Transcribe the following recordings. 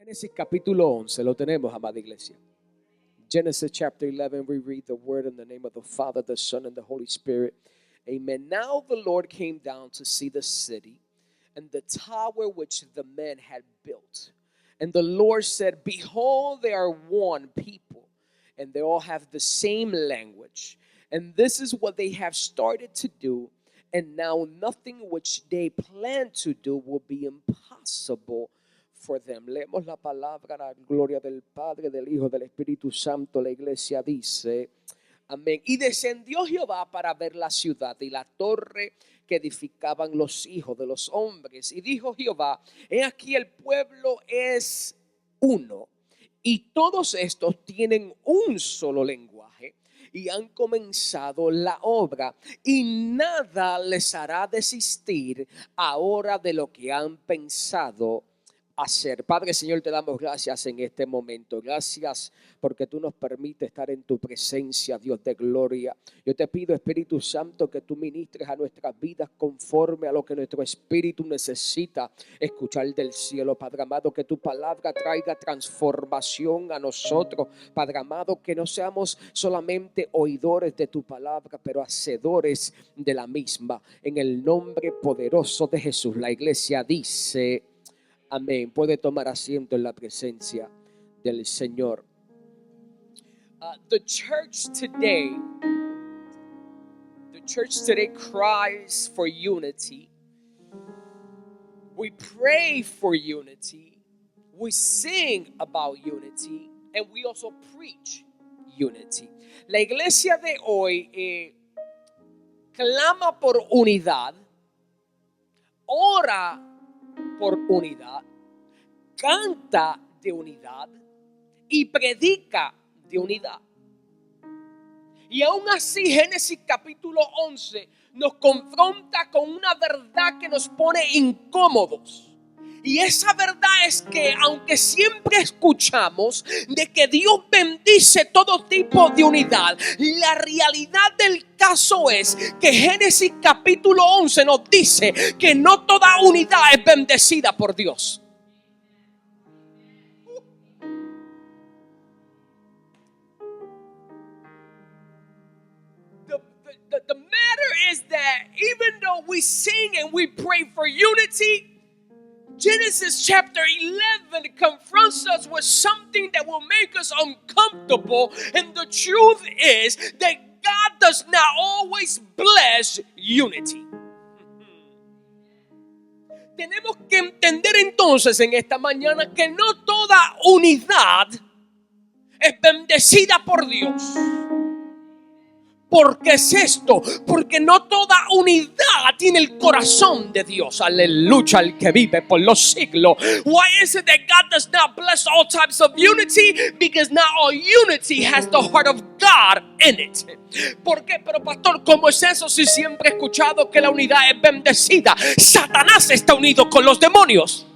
Génesis capítulo 11, lo tenemos, amada iglesia. Genesis chapter 11, we read the word in the name of the Father, the Son, and the Holy Spirit. Amen. Now the Lord came down to see the city and the tower which the men had built. And the Lord said, behold, they are one people, and they all have the same language. And this is what they have started to do. And now nothing which they plan to do will be impossible for them. Leemos la palabra, la gloria del Padre, del Hijo, del Espíritu Santo. La iglesia dice, amén. Y descendió Jehová para ver la ciudad y la torre que edificaban los hijos de los hombres. Y dijo Jehová, he aquí el pueblo es uno, y todos estos tienen un solo lenguaje, y han comenzado la obra, y nada les hará desistir ahora de lo que han pensado hacer. Padre, Señor, te damos gracias en este momento. Gracias porque tú nos permites estar en tu presencia, Dios de gloria. Yo te pido, Espíritu Santo, que tú ministres a nuestras vidas conforme a lo que nuestro espíritu necesita escuchar del cielo. Padre amado, que tu palabra traiga transformación a nosotros. Padre amado, que no seamos solamente oidores de tu palabra, pero hacedores de la misma. En el nombre poderoso de Jesús, la iglesia dice amén. Puede tomar asiento en la presencia del Señor. The church today cries for unity. We pray for unity. We sing about unity. And we also preach unity. La iglesia de hoy clama por unidad. Ora por unidad, canta de unidad y predica de unidad. Y aún así Génesis capítulo 11 nos confronta con una verdad que nos pone incómodos. Y esa verdad es que aunque siempre escuchamos de que Dios bendice todo tipo de unidad, la realidad del caso es que Génesis capítulo 11 nos dice que no toda unidad es bendecida por Dios. The matter is that even though we sing and we pray for unity, Genesis chapter 11 confronts us with something that will make us uncomfortable. And the truth is that God does not always bless unity. Tenemos que entender entonces en esta mañana que no toda unidad es bendecida por Dios. ¿Por qué es esto? Porque no toda unidad tiene el corazón de Dios. Aleluya, el que vive por los siglos. Why is it that God does not bless all types of unity? Because not all unity has the heart of God in it. ¿Por qué? Pero pastor, ¿cómo es eso si siempre he escuchado que la unidad es bendecida? Satanás está unido con los demonios.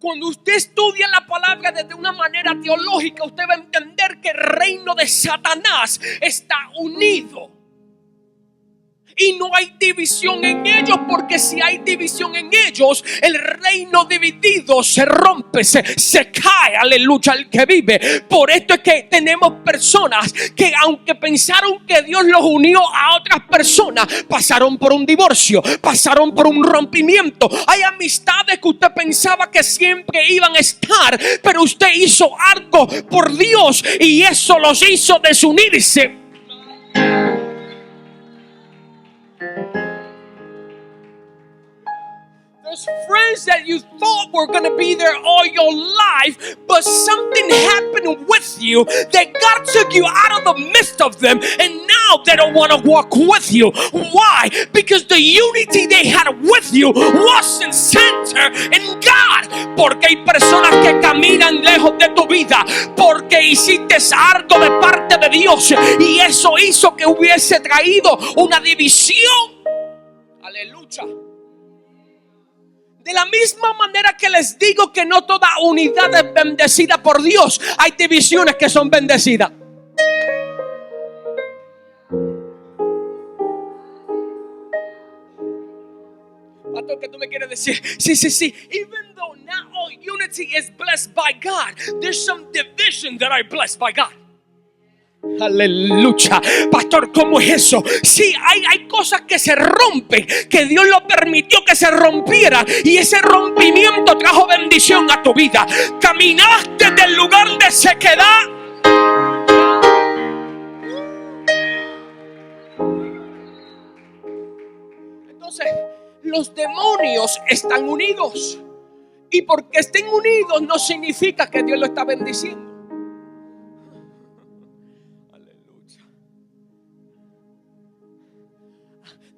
Cuando usted estudia la palabra desde una manera teológica, usted va a entender que el reino de Satanás está unido. Y no hay división en ellos, porque si hay división en ellos, el reino dividido se rompe, se cae. Aleluya, el que vive. Por esto es que tenemos personas que, aunque pensaron que Dios los unió a otras personas, pasaron por un divorcio, pasaron por un rompimiento. Hay amistades que usted pensaba que siempre iban a estar, pero usted hizo algo por Dios y eso los hizo desunirse. There's friends that you thought were going to be there all your life, but something happened with you that God took you out of the midst of them, and now they don't want to walk with you. Why? Because the unity they had with you wasn't centered in God. Porque hay personas que caminan lejos de tu vida porque hiciste algo de parte de Dios y eso hizo que hubiese traído una división. Aleluya. De la misma manera que les digo que no toda unidad es bendecida por Dios, hay divisiones que son bendecidas. pastor, ¿qué tú me quieres decir? Sí. Even though not all unity is blessed by God, there's some division that are blessed by God. Aleluya. Pastor, ¿cómo es eso? Sí, hay cosas que se rompen, que Dios lo permitió que se rompieran, y ese rompimiento trajo bendición a tu vida. Caminaste del lugar de sequedad. Entonces, los demonios están unidos, y porque estén unidos no significa que Dios lo está bendiciendo.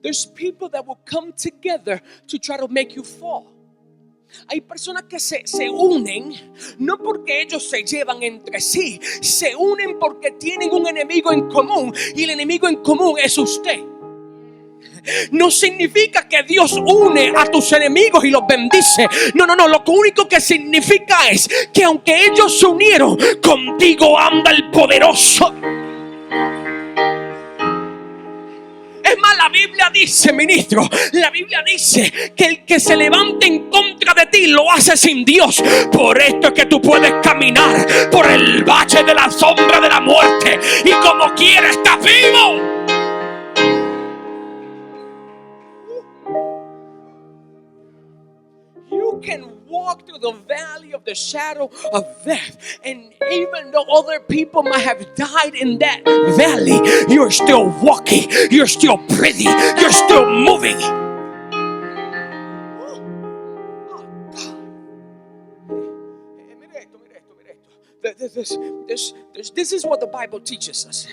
There's people that will come together to try to make you fall. Hay personas que se unen no porque ellos se llevan entre sí, se unen porque tienen un enemigo en común, y el enemigo en común es usted. No significa que Dios une a tus enemigos y los bendice. No. Lo único que significa es que aunque ellos se unieron, contigo anda el poderoso. Es más, la Biblia dice, ministro, la Biblia dice que el que se levante en contra de ti lo hace sin Dios. Por esto es que tú puedes caminar por el valle de la sombra de la muerte, y como quiera estás vivo. You can walk through the valley of the shadow of death, and even though other people might have died in that valley, you're still walking, you're still breathing, you're still moving. This is what the Bible teaches us.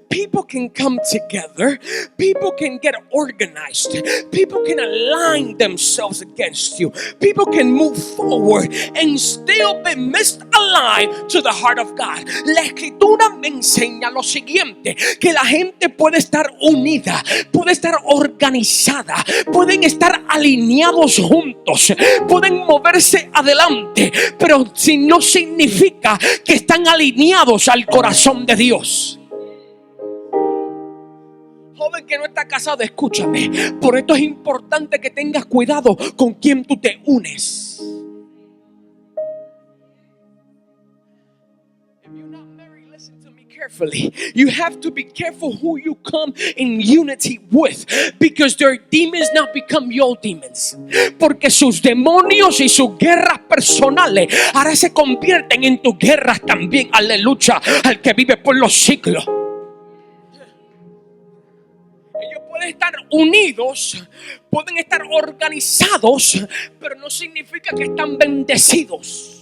People can come together, people can get organized, people can align themselves against you, people can move forward and still be misaligned to the heart of God. La Escritura me enseña lo siguiente: que la gente puede estar unida, puede estar organizada, pueden estar alineados juntos, pueden moverse adelante, pero si no significa que están alineados al corazón de Dios. Joven que no está casado, escúchame. Por esto es importante que tengas cuidado con quien tú te unes. Carefully. You have to be careful who you come in unity with, because their demons now become your demons. Porque sus demonios y sus guerras personales ahora se convierten en tus guerras también. Aleluya, al que vive por los siglos. Ellos pueden estar unidos, pueden estar organizados, pero no significa que están bendecidos.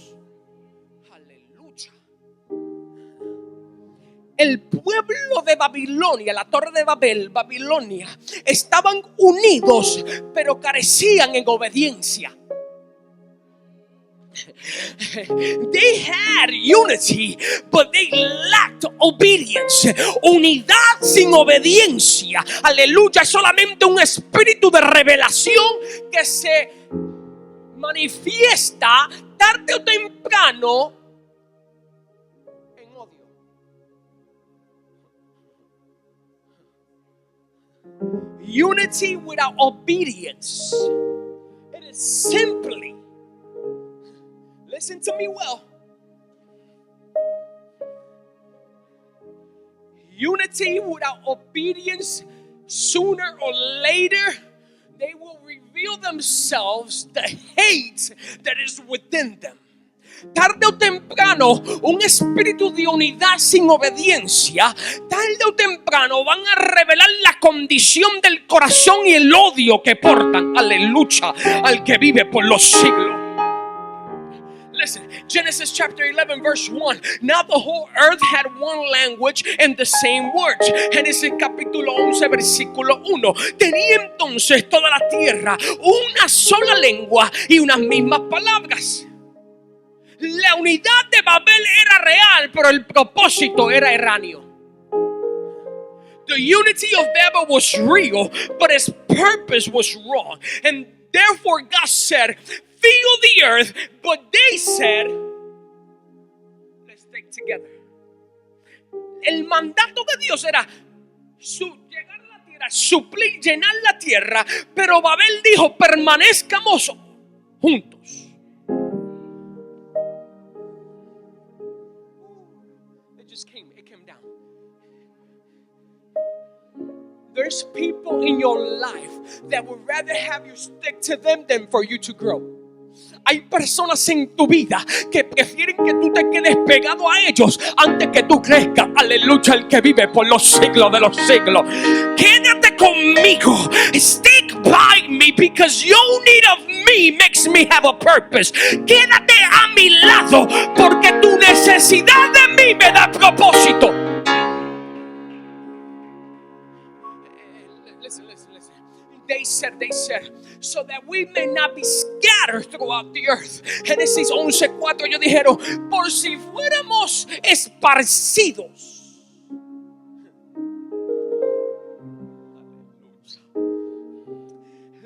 El pueblo de Babilonia, la torre de Babel, Babilonia, estaban unidos, pero carecían en obediencia. They had unity, but they lacked obedience. Unidad sin obediencia, aleluya, es solamente un espíritu de revelación que se manifiesta tarde o temprano en odio. Unity without obedience, it is simply, listen to me well, unity without obedience, sooner or later they will reveal themselves the hate that is within them. Tarde o temprano, un espíritu de unidad sin obediencia, tarde o temprano van a revelar la condición del corazón y el odio que portan, aleluya, al que vive por los siglos. Listen, Genesis chapter 11 verse 1. Now the whole earth had one language and the same words. Génesis capítulo 11 versículo 1. Tenía entonces toda la tierra una sola lengua y unas mismas palabras. La unidad de Babel era real, pero el propósito era erróneo. The unity of Babel was real, but its purpose was wrong. And therefore God said, fill the earth, but they said, let's stay together. El mandato de Dios era llegar a la tierra para suplir, llenar la tierra. Pero Babel dijo, permanezcamos juntos. It came down. There's people in your life that would rather have you stick to them than for you to grow. Hay personas en tu vida que prefieren que tú te quedes pegado a ellos antes que tú crezcas. Aleluya, el que vive por los siglos de los siglos. Quédate conmigo. Stick by me because your need of me makes me have a purpose. Quédate a mi lado porque tu necesidad de mí me da propósito. Listen. They said, so that we may not be scattered throughout the earth. Génesis 11:4, ellos dijeron, por si fuéramos esparcidos.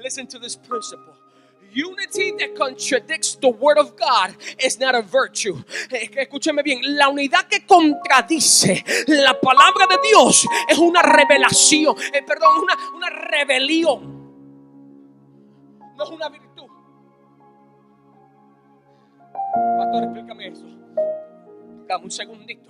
Listen to this principle. Unity that contradicts the word of God is not a virtue. Escúcheme bien, la unidad que contradice la palabra de Dios es una revelación, una rebelión. No es una virtud. Pastor, explícame eso. Dame un segundito.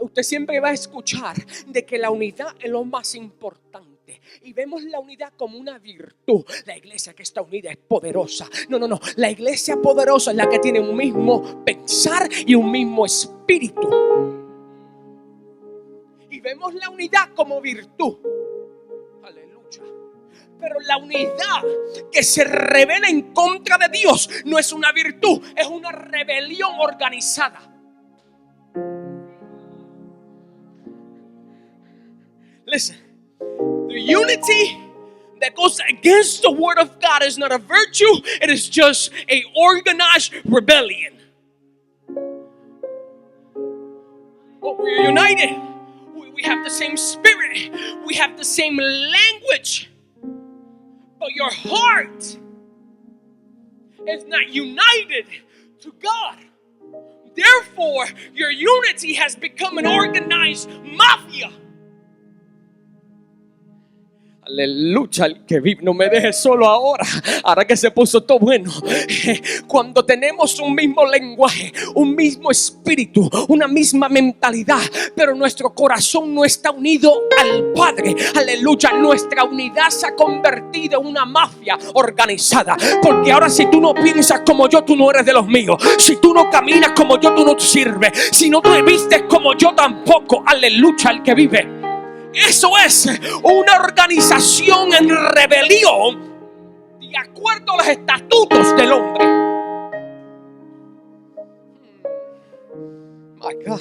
Usted siempre va a escuchar de que la unidad es lo más importante. Y vemos la unidad como una virtud. La iglesia que está unida es poderosa. No. La iglesia poderosa es la que tiene un mismo pensar y un mismo espíritu. Y vemos la unidad como virtud. Aleluya. Pero la unidad que se revela en contra de Dios no es una virtud, es una rebelión organizada. Listen, the unity that goes against the word of God is not a virtue, it is just an organized rebellion. But we're united. We have the same spirit. We have the same language. But your heart is not united to God. Therefore, your unity has become an organized mafia. Aleluya, el que vive, no me dejes solo ahora que se puso todo bueno. Cuando tenemos un mismo lenguaje, un mismo espíritu, una misma mentalidad, pero nuestro corazón no está unido al Padre, aleluya, nuestra unidad se ha convertido en una mafia organizada. Porque ahora si tú no piensas como yo, tú no eres de los míos. Si tú no caminas como yo, tú no sirves. Si no te vistes como yo, tampoco. Aleluya, el que vive. Eso es una organización en rebelión de acuerdo a los estatutos del hombre. My God.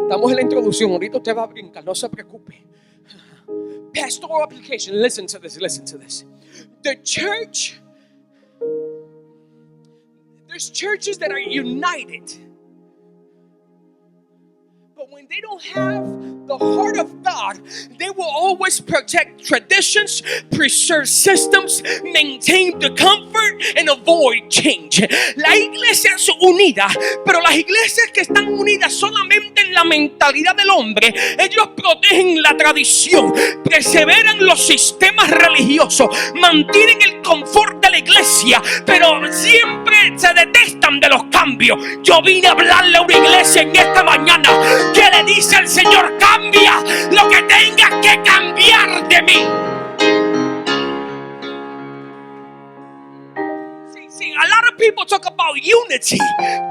Estamos en la introducción. Ahorita usted va a brincar, no se preocupe. Pastoral application. Listen to this. The church. There's churches that are united. But when they don't have the heart of God, they will always protect traditions, preserve systems, maintain the comfort, and avoid change. La iglesia es unida, pero las iglesias que están unidas solamente en la mentalidad del hombre, ellos protegen la tradición, perseveran los sistemas religiosos, mantienen el confort de la iglesia, pero siempre se detestan de los cambios. Yo vine a hablarle a una iglesia en esta mañana que le dice al Señor: cambia lo que tengas que cambiar de mí. See, a lot of people talk about unity,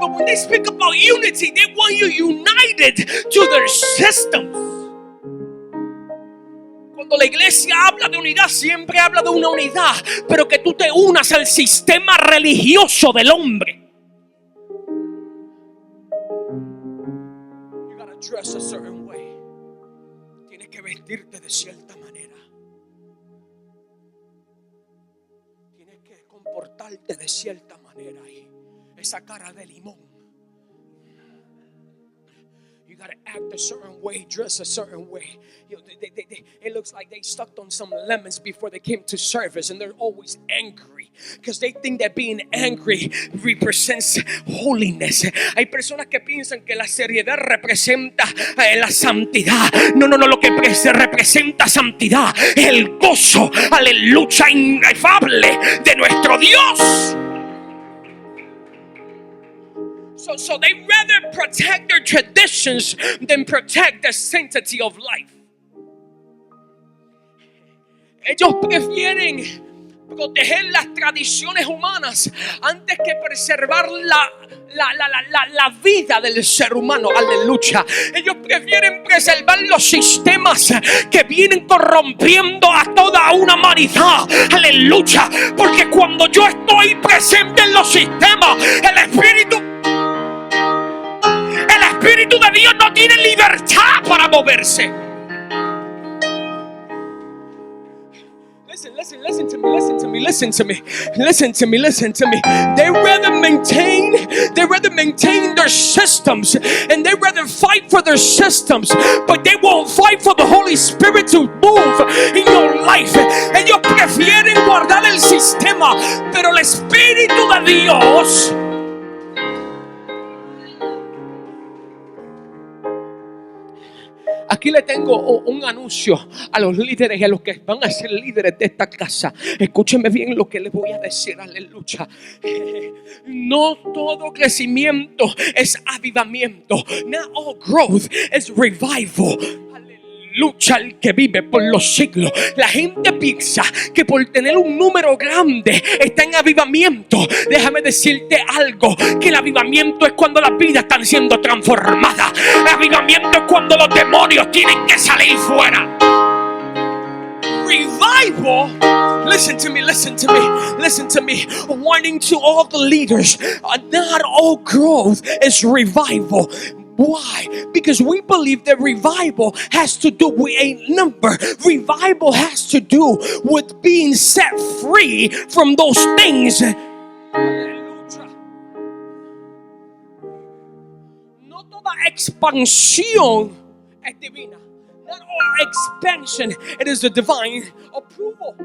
but when they speak about unity, they want you united to their systems. Cuando la iglesia habla de unidad, siempre habla de una unidad, pero que tú te unas al sistema religioso del hombre. Dress a certain way. Tienes que vestirte de cierta manera. Tienes que comportarte de cierta manera. Y esa cara de limón. You gotta act a certain way, dress a certain way. It looks like they stuck on some lemons before they came to service, and they're always angry. Because they think that being angry represents holiness. Hay personas que piensan que la seriedad representa la santidad. No, lo que representa santidad es el gozo, aleluya, inefable de nuestro Dios. So they rather protect their traditions than protect the sanctity of life. Ellos prefieren proteger las tradiciones humanas antes que preservar la vida del ser humano. Aleluya. Ellos prefieren preservar los sistemas que vienen corrompiendo a toda una humanidad. Aleluya. Porque cuando yo estoy presente en los sistemas, el Espíritu de Dios no tiene libertad para moverse. Listen to me. They rather maintain their systems, and they rather fight for their systems, but they won't fight for the Holy Spirit to move in your life. Ellos prefieren guardar el sistema, pero el Espíritu de Dios Aquí le tengo un anuncio a los líderes y a los que van a ser líderes de esta casa. Escúchenme bien lo que les voy a decir, aleluya. No todo crecimiento es avivamiento. Not all growth is revival. Lucha el que vive por los siglos. La gente piensa que por tener un número grande está en avivamiento. Déjame decirte algo, que el avivamiento es cuando las vidas están siendo transformadas. El avivamiento es cuando los demonios tienen que salir fuera. Revival, listen to me. Warning to all the leaders, not all growth is revival. Why? Because we believe that revival has to do with a number. Revival has to do with being set free from those things. No toda expansión es divina. Not all expansion, it is the divine approval.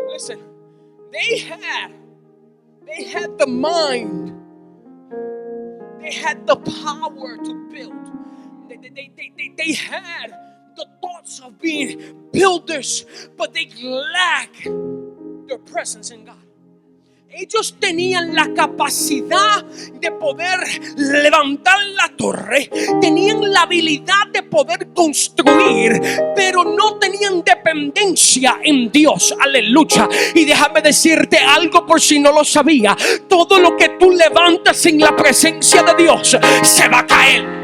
Listen, they had the mind. They had the power to build. They had the thoughts of being builders, but they lacked their presence in God. Ellos tenían la capacidad de poder levantar la torre, tenían la habilidad de poder construir, pero no tenían dependencia en Dios. Aleluya. Y déjame decirte algo por si no lo sabía: todo lo que tú levantas en la presencia de Dios se va a caer.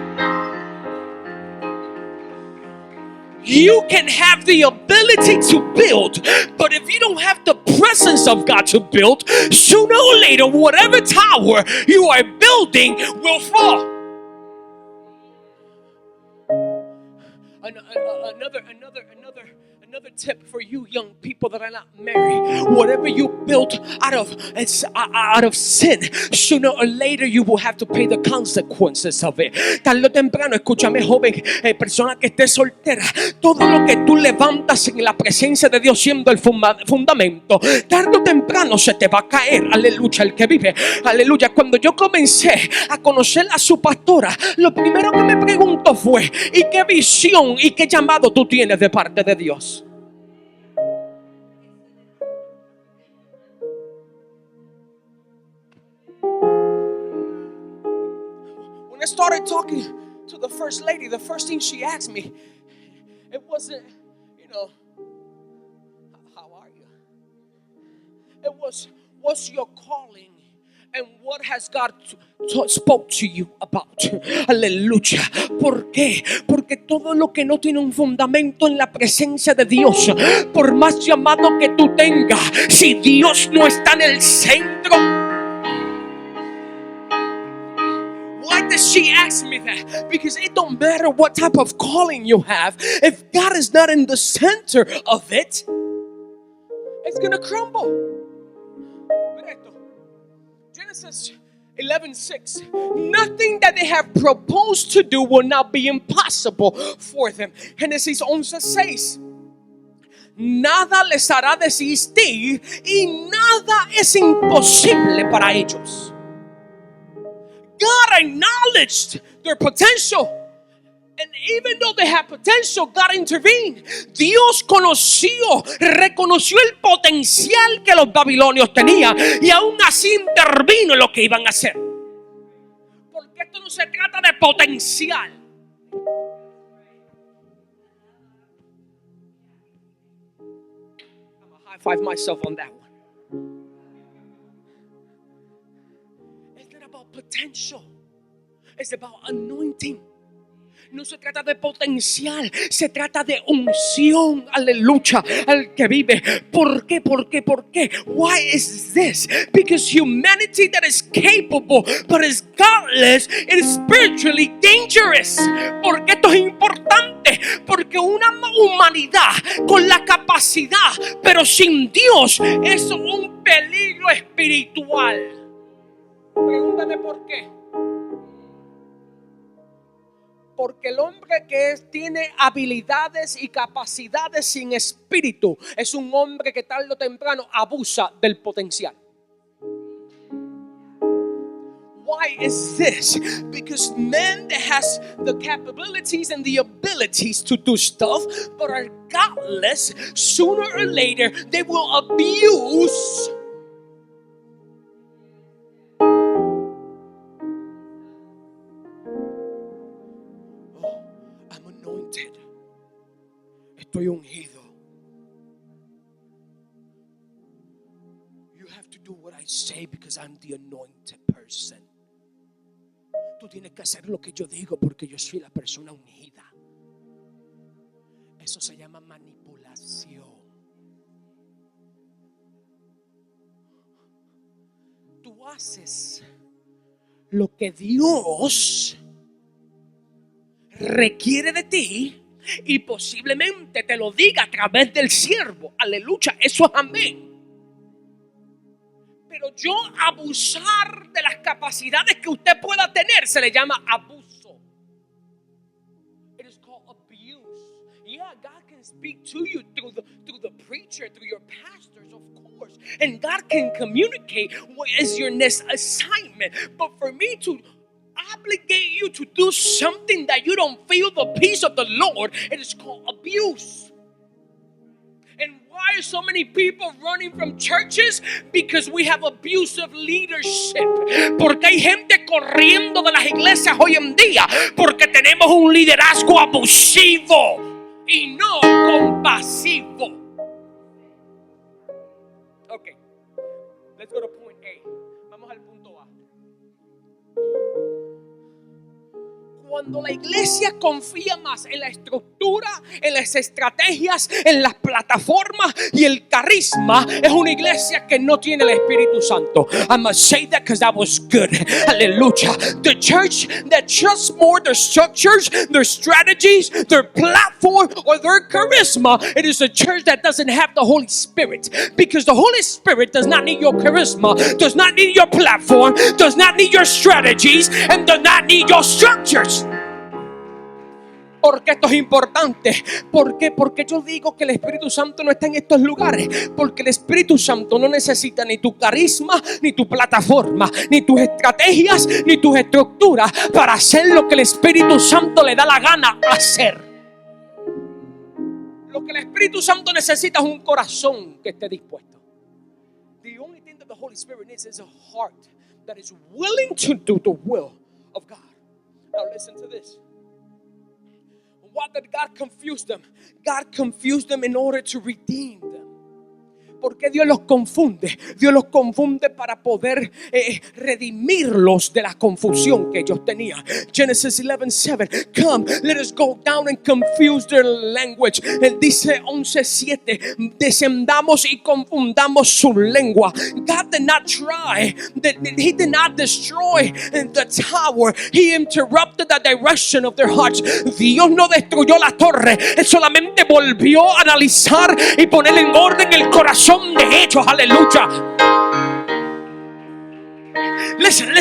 You can have the ability to build, but if you don't have the presence of God to build, sooner or later, whatever tower you are building will fall. Another tip for you young people that are not married: whatever you built out of sin, sooner or later you will have to pay the consequences of it. Tarde o temprano, escúchame, joven, persona que esté soltera, todo lo que tú levantas en la presencia de Dios siendo el fundamento, tarde o temprano se te va a caer. Aleluya, el que vive. Aleluya. Cuando yo comencé a conocer a su pastora, lo primero que me preguntó fue: ¿y qué visión y qué llamado tú tienes de parte de Dios? When I started talking to the first lady, the first thing she asked me, it wasn't, how are you? It was, what's your calling? And what has God spoke to you about? Aleluya. ¿Por qué? Porque todo lo que no tiene un fundamento en la presencia de Dios, por más llamado que tú tengas, si Dios no está en el centro. Why does she ask me that? Because it don't matter what type of calling you have, if God is not in the center of it, it's gonna crumble. Genesis 11:6. Nothing that they have proposed to do will not be impossible for them. Génesis 11:6. nada les hará desistir y nada es imposible para ellos. God acknowledged their potential. And even though they had potential, God intervened. Dios reconoció el potencial que los babilonios tenían y aún así intervino en lo que iban a hacer. Porque esto no se trata de potencial. I'm gonna high five myself on that one. It's not about potential. It's about anointing. No se trata de potencial, se trata de unción, aleluya, al que vive. ¿Por qué? ¿Por qué? ¿Por qué? Why is this? Because humanity that is capable but is godless, it is spiritually dangerous. ¿Por qué esto es importante? Porque una humanidad con la capacidad pero sin Dios es un peligro espiritual. Pregúntame por qué. Porque el hombre que tiene habilidades y capacidades sin espíritu es un hombre que tarde o temprano abusa del potencial. Why is this? Because man that has the capabilities and the abilities to do stuff but are godless, sooner or later they will abuse Estoy ungido. You have to do what I say because I'm the anointed person. Tú tienes que hacer lo que yo digo porque yo soy la persona ungida. Eso se llama manipulación. Tú haces lo que Dios requiere de ti y posiblemente te lo diga a través del siervo. Aleluya, eso es amén. Pero yo abusar de las capacidades que usted pueda tener se le llama abuso. It is called abuse. Yeah, God can speak to you through the preacher, through your pastors, of course. And God can communicate what is your next assignment. But for me to obligate you to do something that you don't feel the peace of the Lord, it is called abuse. And why are so many people running from churches? Because we have abusive leadership. Porque hay gente corriendo de las iglesias hoy en día porque tenemos un liderazgo abusivo y no compasivo. Okay, let's go to point A. Vamos al punto A. Cuando la iglesia confía más en la estructura, en las estrategias, en las plataformas y el carisma, es una iglesia que no tiene el Espíritu Santo. I must say that because that was good. Hallelujah. The church that trusts more their structures, their strategies, their platform, or their charisma, it is a church that doesn't have the Holy Spirit. Because the Holy Spirit does not need your charisma, does not need your platform, does not need your strategies, and does not need your structures. Porque esto es importante. ¿Por qué? Porque yo digo que el Espíritu Santo no está en estos lugares. Porque el Espíritu Santo no necesita ni tu carisma, ni tu plataforma, ni tus estrategias, ni tus estructuras para hacer lo que el Espíritu Santo le da la gana hacer. Lo que el Espíritu Santo necesita es un corazón que esté dispuesto. The only thing that the Holy Spirit needs is a heart that is willing to do the will of God. Now listen to this. Why did God confuse them? God confused them in order to redeem them. ¿Por qué Dios los confunde? Dios los confunde para poder redimirlos de la confusión que ellos tenían. Genesis 11:7. Come, let us go down and confuse their language. Él dice 11:7. Descendamos y confundamos su lengua. God did not try. He did not destroy the tower. He interrupted the direction of their hearts. Dios no destruyó la torre. Él solamente volvió a analizar y poner en orden el corazón de ellos. Aleluya. Listen.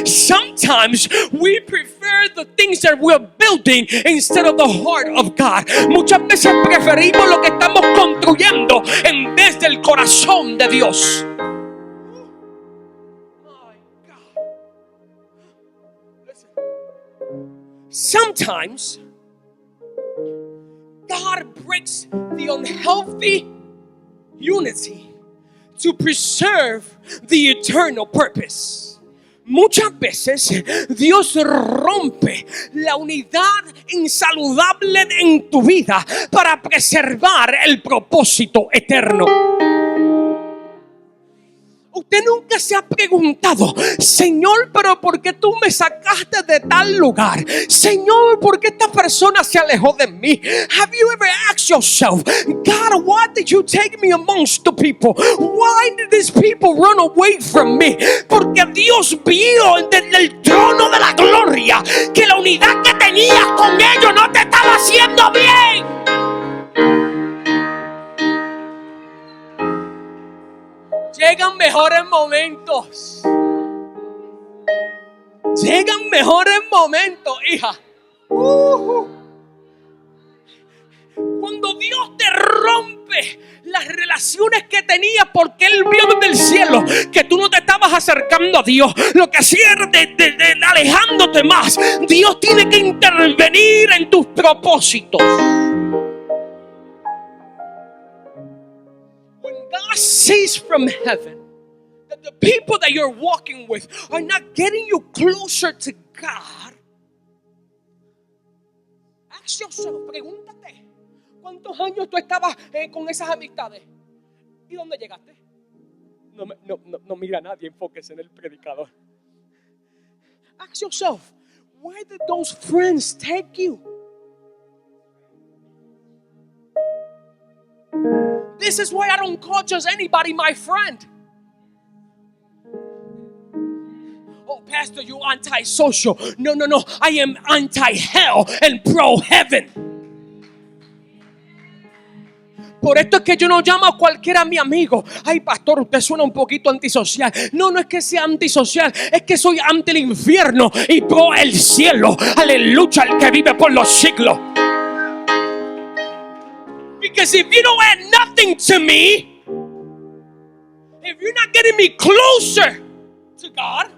Sometimes we prefer the things that we're building instead of the heart of God. Muchas veces preferimos lo que estamos construyendo en vez del corazón de Dios. Sometimes God breaks the unhealthy unity to preserve the eternal purpose. Muchas veces Dios rompe la unidad insaludable en tu vida para preservar el propósito eterno. Usted nunca se ha preguntado, Señor, pero ¿por qué tú me sacaste de tal lugar? Señor, ¿por qué esta persona se alejó de mí? Have you ever asked yourself, God, why did you take me amongst the people? Why did these people run away from me? Porque Dios vio desde el trono de la gloria que la unidad que tenías con ellos no te estaba haciendo bien. Llegan mejores momentos. Llegan mejores momentos, hija. Cuando Dios te rompe las relaciones que tenías porque Él vio desde el cielo que tú no te estabas acercando a Dios, lo que hacía era alejándote más. Dios tiene que intervenir en tus propósitos. God sees from heaven that the people that you're walking with are not getting you closer to God. Ask yourself, pregúntate, ¿cuántos años tú estabas con esas amistades? ¿Y dónde llegaste? No mira a nadie, enfóquese en el predicador. Ask yourself, where did those friends take you? This is why I don't call just anybody my friend. Oh, Pastor, you anti-social. No. I am anti-hell and pro-heaven. Por esto es que yo no llamo a cualquiera mi amigo. Ay, pastor, usted suena un poquito antisocial. No es que sea antisocial. Es que soy ante el infierno y pro el cielo. Aleluya, el que vive por los siglos. Because if you don't add nothing to me, if you're not getting me closer to God,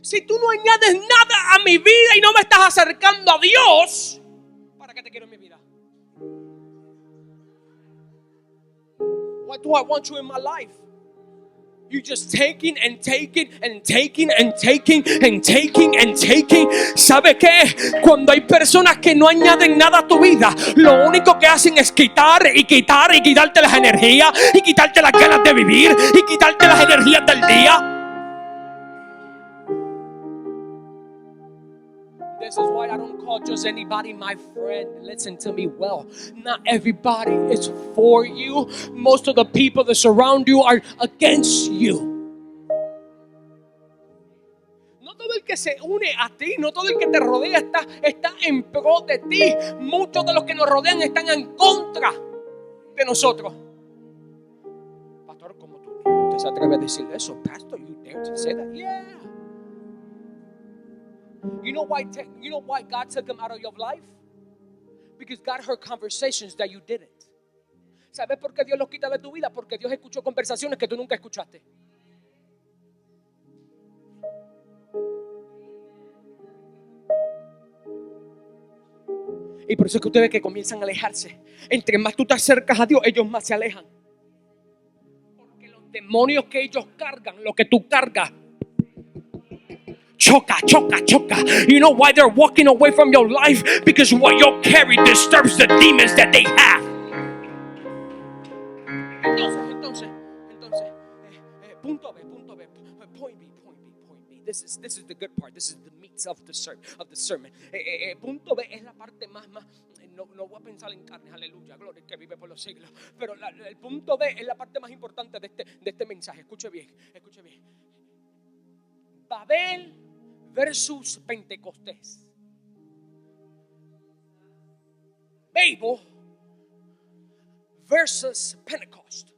si tú no añades nada a mi vida y no me estás acercando a Dios, ¿para qué te quiero en mi vida? Why do I want you in my life? You just taking and taking and taking and taking and taking and taking. ¿Sabe qué? Cuando hay personas que no añaden nada a tu vida, lo único que hacen es quitar y quitarte las energías y quitarte las ganas de vivir y quitarte las energías del día. This is why I don't call just anybody my friend. Listen to me well. Not everybody is for you. Most of the people that surround you are against you. No todo el que se une a ti, no todo el que te rodea está en pro de ti. Muchos de los que nos rodean están en contra de nosotros. Pastor, ¿cómo tú se atreve a decir eso? Pastor, you dare to say that? Yeah. You know why God took him out of your life? Because God heard conversations that you didn't. ¿Sabes por qué Dios los quita de tu vida? Porque Dios escuchó conversaciones que tú nunca escuchaste. Y por eso es que ustedes que comienzan a alejarse. Entre más tú te acercas a Dios, ellos más se alejan. Porque los demonios que ellos cargan, lo que tú cargas, choca. You know why they're walking away from your life? Because what you carry disturbs the demons that they have. Entonces, punto B. Point B. This is the good part. This is the meat of the sermon. Punto B es la parte más. No voy a pensar en carne, aleluya, gloria, que vive por los siglos. Pero el punto B es la parte más importante de este mensaje. Escuche bien. Babel versus Pentecostés. Babel versus Pentecost.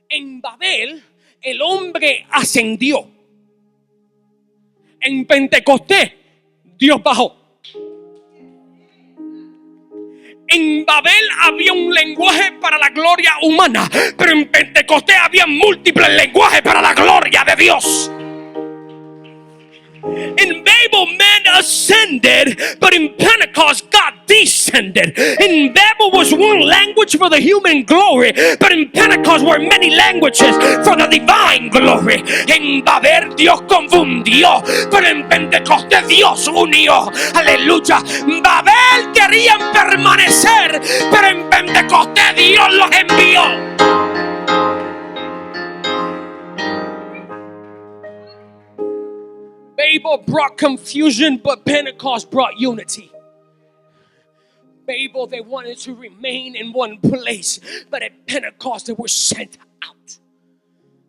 En Babel el hombre ascendió. En Pentecostés, Dios bajó. En Babel había un lenguaje para la gloria humana, pero en Pentecostés había múltiples lenguajes para la gloria de Dios. In Babel, men ascended, but in Pentecost, God descended. In Babel was one language for the human glory, but in Pentecost were many languages for the divine glory. En Babel Dios confundió, pero en Pentecostés Dios unió. Aleluya. Babel querían permanecer, pero en Pentecostés Dios los envió. Babel brought confusion, but Pentecost brought unity. Babel, they wanted to remain in one place, but at Pentecost they were sent out.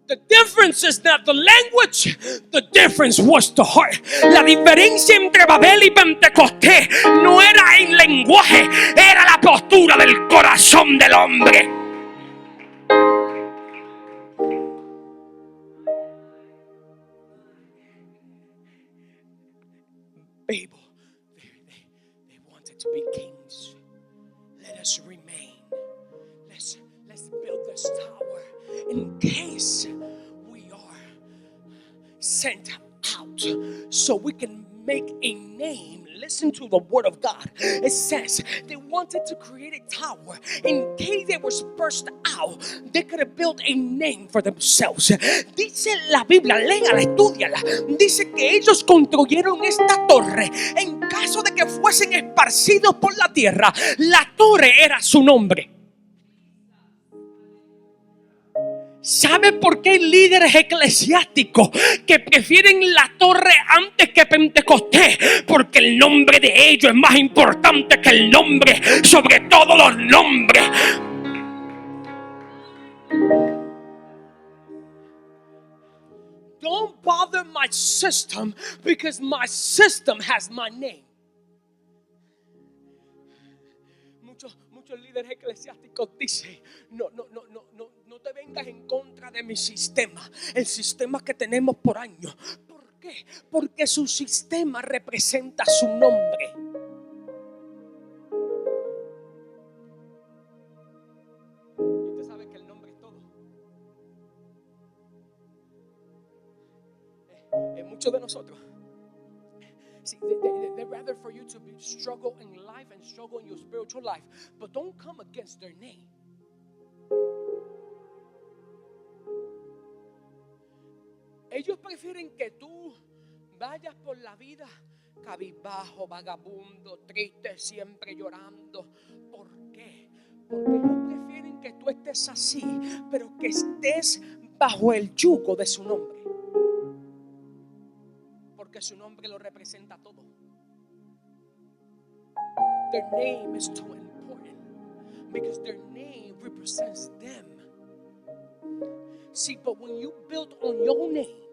The difference is not the language, the difference was the heart. La diferencia entre Babel y Pentecostés no era el lenguaje, era la postura del corazón del hombre. Babel, they wanted to be kings. Let us remain. Let's build this tower in case we are sent out, so we can make a name. Listen to the word of God. It says they wanted to create a tower in case they were burst out. They could have built a name for themselves. Dice la Biblia, léala, estúdiala. Dice que ellos construyeron esta torre en caso de que fuesen esparcidos por la tierra. La torre era su nombre. ¿Sabe por qué hay líderes eclesiásticos que prefieren la torre antes que Pentecostés? Porque el nombre de ellos es más importante que el nombre sobre todos los nombres. Don't bother my system because my system has my name. Muchos líderes eclesiásticos dicen, no te vengas en contra de mi sistema, el sistema que tenemos por años. ¿Por qué? Porque su sistema representa su nombre. Y usted sabe que el nombre es todo. Muchos de nosotros, see, they'd rather for you to struggle in life and struggle in your spiritual life, but don't come against their name. Ellos prefieren que tú vayas por la vida cabizbajo, vagabundo, triste, siempre llorando. ¿Por qué? Porque ellos prefieren que tú estés así, pero que estés bajo el yugo de su nombre. Porque su nombre lo representa todo. Their name is too important because their name represents them. See, but when you build on your name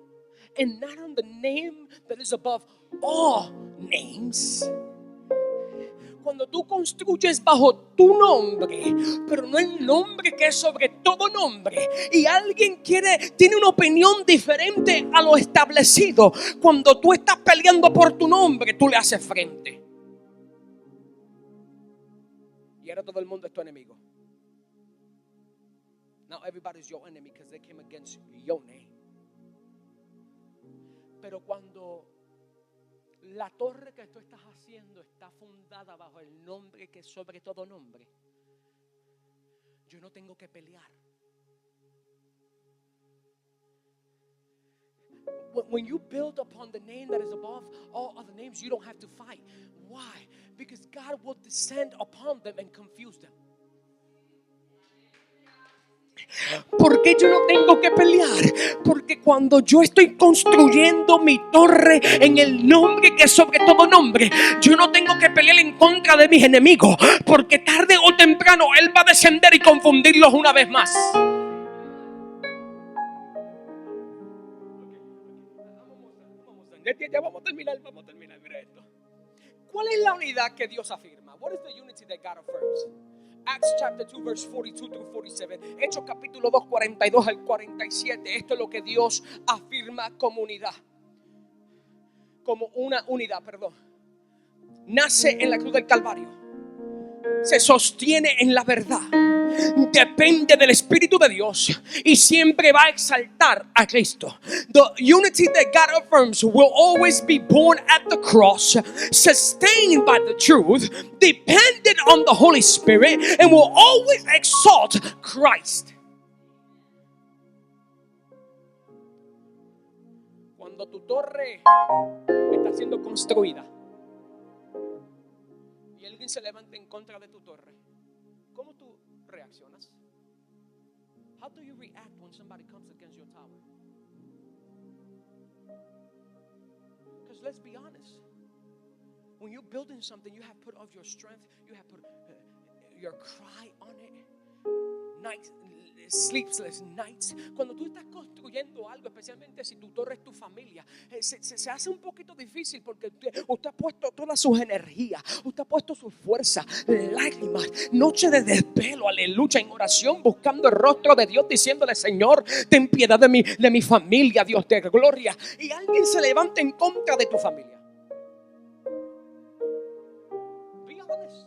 and not on the name that is above all names, cuando tú construyes bajo tu nombre, pero no el nombre que es sobre todo nombre, y alguien tiene una opinión diferente a lo establecido, cuando tú estás peleando por tu nombre, tú le haces frente. Y ahora todo el mundo es tu enemigo. Now everybody's your enemy because they came against your name. Pero cuando la torre que tú estás haciendo está fundada bajo el nombre que es sobre todo nombre, yo no tengo que pelear. When you build upon the name that is above all other names, you don't have to fight. Why? Because God will descend upon them and confuse them. ¿Por qué yo no tengo que pelear? Porque cuando yo estoy construyendo mi torre en el nombre que es sobre todo nombre, yo no tengo que pelear en contra de mis enemigos, porque tarde o temprano Él va a descender y confundirlos una vez más. Ya vamos a terminar. Mira esto. ¿Cuál es la unidad que Dios afirma? What is the unity that God affirms? Acts chapter 2 verse 42 through 47. Hechos capítulo 2 42 al 47. Esto es lo que Dios afirma como unidad. como una unidad, nace en la cruz del Calvario, se sostiene en la verdad, depende del Espíritu de Dios y siempre va a exaltar a Cristo. The unity that God affirms will always be born at the cross, sustained by the truth, dependent on the Holy Spirit, and will always exalt Christ. Cuando tu torre está siendo construida y alguien se levanta en contra de tu torre, ¿cómo tú reaccionas? How do you react when somebody comes against your tower? Because let's be honest, when you're building something, you have put of your strength, you have put your cry on it. Nights, sleepless nights. Cuando tú estás construyendo algo, especialmente si tu torre es tu familia, se hace un poquito difícil porque usted ha puesto todas sus energías, usted ha puesto su fuerza, lágrimas, noche de desvelo, aleluya, en oración, buscando el rostro de Dios, diciéndole: Señor, ten piedad de mi familia, Dios de gloria. Y alguien se levanta en contra de tu familia. Be honest.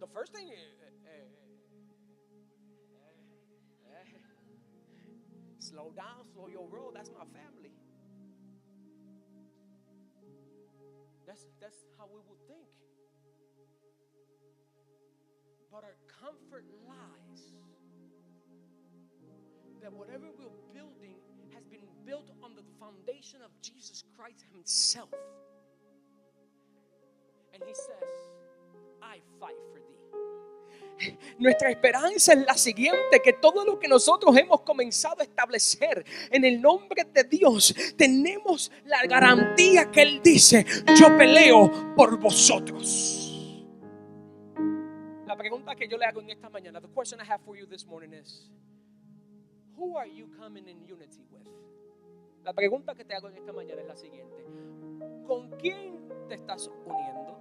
The first thing, slow down, slow your roll. That's my family. That's how we would think. But our comfort lies that whatever we're building has been built on the foundation of Jesus Christ Himself. And He says, I fight for thee. Nuestra esperanza es la siguiente: que todo lo que nosotros hemos comenzado a establecer en el nombre de Dios, tenemos la garantía que Él dice: yo peleo por vosotros. La pregunta que yo le hago en esta mañana, the question I have for you this morning is, who are you coming in unity with? La pregunta que te hago en esta mañana es la siguiente: ¿con quién te estás uniendo?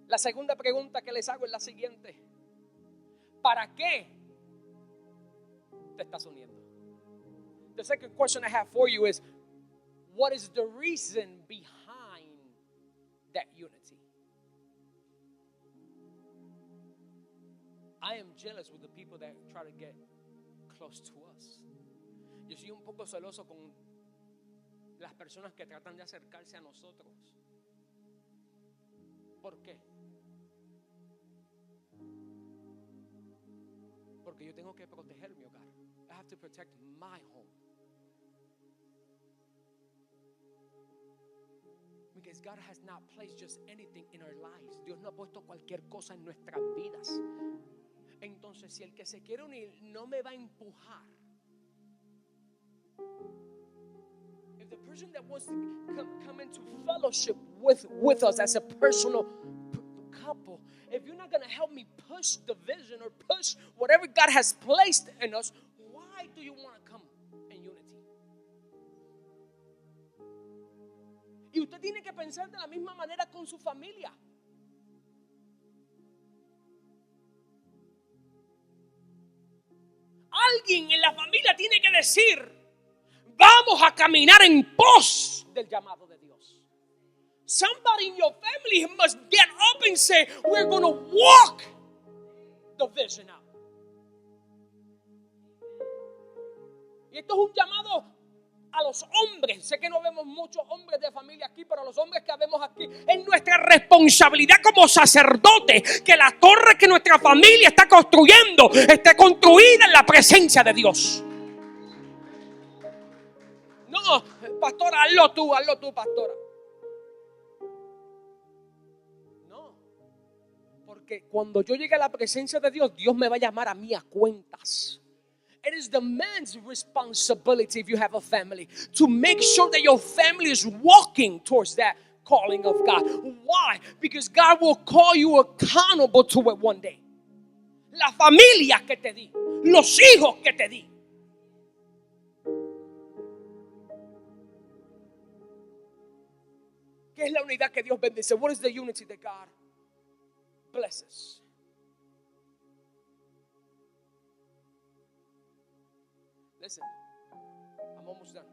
La segunda pregunta que les hago es la siguiente: ¿para qué te estás uniendo? The second question I have for you is, what is the reason behind that unity? I am jealous with the people that try to get close to us. Yo soy un poco celoso con las personas que tratan de acercarse a nosotros. ¿Por qué? Porque yo tengo que proteger mi hogar. I have to protect my home. Because God has not placed just anything in our lives. Dios no ha puesto cualquier cosa en nuestras vidas. Entonces, si el que se quiere unir no me va a empujar, if the person that wants to come into fellowship with us as a personal couple, if you're not going to help me push the vision or push whatever God has placed in us, why do you want to come in unity? Y usted tiene que pensar de la misma manera con su familia. Alguien en la familia tiene que decir: vamos a caminar en pos del llamado de Dios. Somebody in your family must get up and say, we're going to walk the vision out. Y esto es un llamado a los hombres. Sé que no vemos muchos hombres de familia aquí, pero los hombres que vemos aquí, es nuestra responsabilidad como sacerdote que la torre que nuestra familia está construyendo esté construida en la presencia de Dios. No, pastora, hazlo tú, pastora. No, porque cuando yo llegue a la presencia de Dios, Dios me va a llamar a mí a cuentas. It is the man's responsibility, if you have a family, to make sure that your family is walking towards that calling of God. Why? Because God will call you accountable to it one day. La familia que te di, los hijos que te di. ¿Qué es la unidad que Dios bendice? What is the unity that God blesses? Listen, I'm almost done.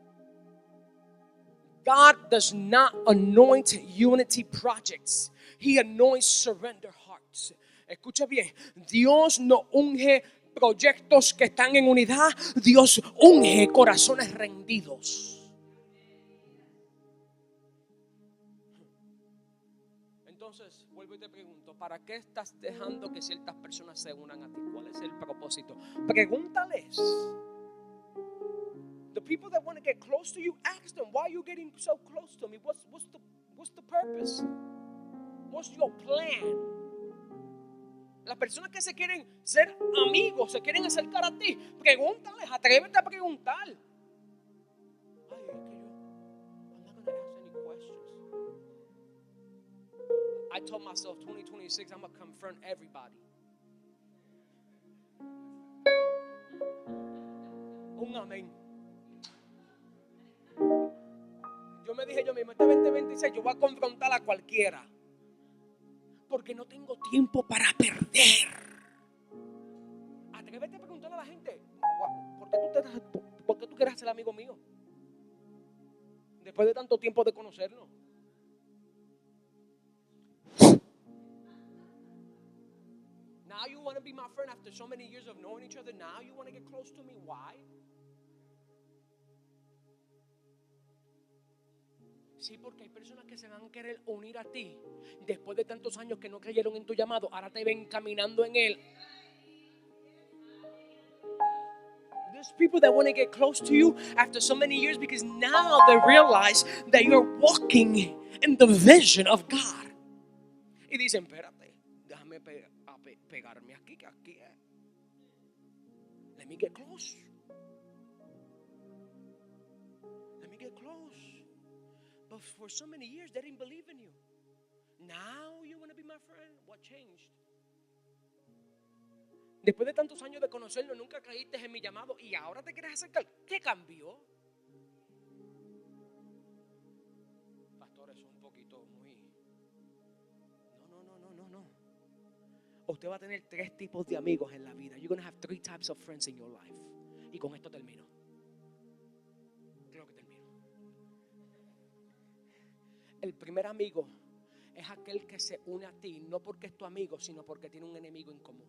God does not anoint unity projects. He anoints surrender hearts. Escucha bien, Dios no unge proyectos que están en unidad. Dios unge corazones rendidos. Entonces, vuelvo y te pregunto, ¿para qué estás dejando que ciertas personas se unan a ti? ¿Cuál es el propósito? Pregúntales. The people that want to get close to you, ask them, why are you getting so close to me? What's the purpose? What's your plan? Las personas que se quieren ser amigos, se quieren acercar a ti, pregúntales, atrévete a preguntar. Ay, es que I'm not going to ask any questions. I told myself 2026, I'm going to confront everybody. Un amén. Yo me dije yo mismo, este 2026 yo voy a confrontar a cualquiera. Porque no tengo tiempo para perder. Atrévete a preguntarle a la gente, ¿por qué tú quieres ser amigo mío? Después de tanto tiempo de conocerlo. Now you want to be my friend after so many years of knowing each other. Now you want to get close to me. Why? Sí, porque hay personas que se van a querer unir a ti después de tantos años que no creyeron en tu llamado. Ahora te ven caminando en él. There's people that want to get close to you after so many years because now they realize that you're walking in the vision of God. Y dicen, espérate, déjame pegarme aquí, que aquí es. Let me get close. Let me get close. But for so many years, they didn't believe in you. Now you want to be my friend? What changed? Después de tantos años de conocerlo, nunca creíste en mi llamado y ahora te quieres acercar. ¿Qué cambió? Pastor, eso es un poquito muy... No. Usted va a tener 3 tipos de amigos en la vida. You're going to have 3 types of friends in your life. Y con esto termino. Creo que termino. El primer amigo es aquel que se une a ti, no porque es tu amigo, sino porque tiene un enemigo en común.